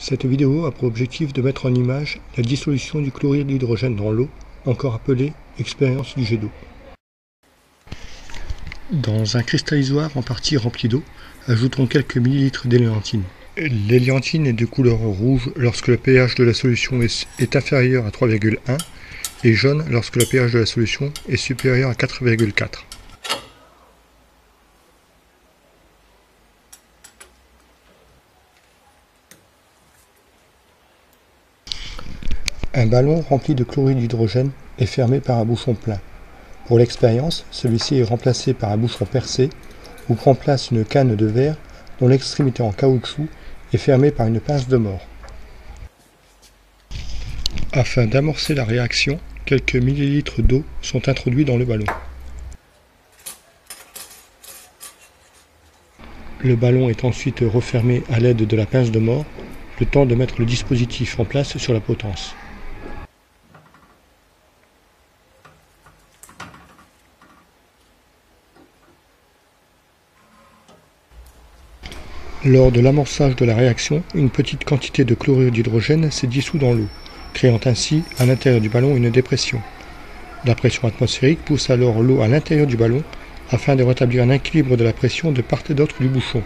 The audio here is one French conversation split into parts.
Cette vidéo a pour objectif de mettre en image la dissolution du chlorure d'hydrogène dans l'eau, encore appelée expérience du jet d'eau. Dans un cristallisoir en partie rempli d'eau, ajoutons quelques millilitres d'éléantine. L'éléantine est de couleur rouge lorsque le pH de la solution est inférieur à 3,1 et jaune lorsque le pH de la solution est supérieur à 4,4. Un ballon rempli de chlorure d'hydrogène est fermé par un bouchon plein. Pour l'expérience, celui-ci est remplacé par un bouchon percé où prend place une canne de verre dont l'extrémité en caoutchouc est fermée par une pince de mort. Afin d'amorcer la réaction, quelques millilitres d'eau sont introduits dans le ballon. Le ballon est ensuite refermé à l'aide de la pince de mort, le temps de mettre le dispositif en place sur la potence. Lors de l'amorçage de la réaction, une petite quantité de chlorure d'hydrogène s'est dissout dans l'eau, créant ainsi à l'intérieur du ballon une dépression. La pression atmosphérique pousse alors l'eau à l'intérieur du ballon afin de rétablir un équilibre de la pression de part et d'autre du bouchon.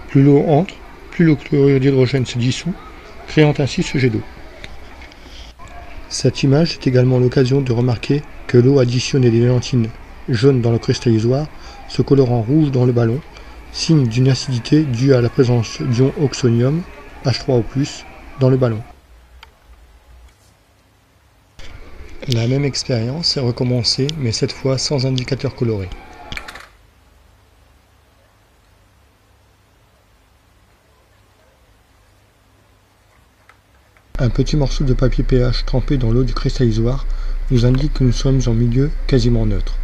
Plus l'eau entre, plus le chlorure d'hydrogène se dissout, créant ainsi ce jet d'eau. Cette image est également l'occasion de remarquer que l'eau additionnée d'éléantine jaune dans le cristallisoir se colore en rouge dans le ballon, signe d'une acidité due à la présence d'ion oxonium, H3O+, dans le ballon. La même expérience est recommencée, mais cette fois sans indicateur coloré. Un petit morceau de papier pH trempé dans l'eau du cristallisoir nous indique que nous sommes en milieu quasiment neutre.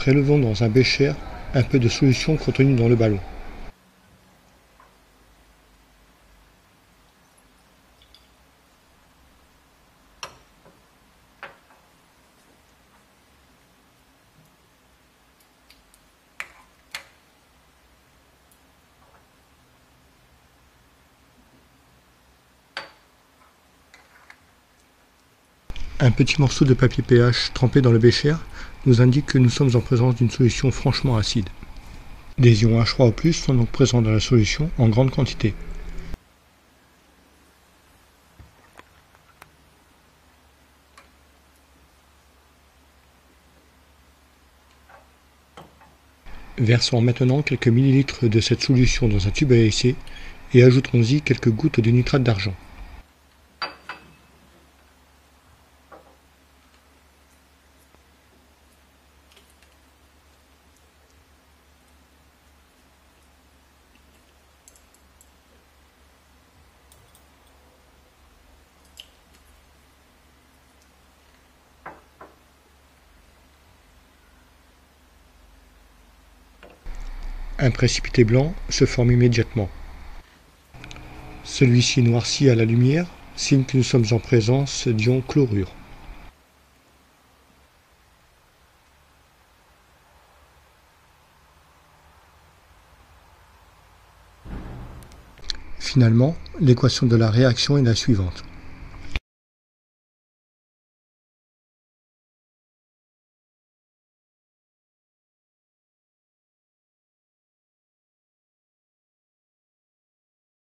Prélevons dans un bécher un peu de solution contenue dans le ballon. Un petit morceau de papier pH trempé dans le bécher nous indique que nous sommes en présence d'une solution franchement acide. Des ions H3O+, sont donc présents dans la solution en grande quantité. Versons maintenant quelques millilitres de cette solution dans un tube à essai et ajoutons-y quelques gouttes de nitrate d'argent. un précipité blanc se forme immédiatement. Celui-ci noircit à la lumière, signe que nous sommes en présence d'ion chlorure. Finalement, l'équation de la réaction est la suivante.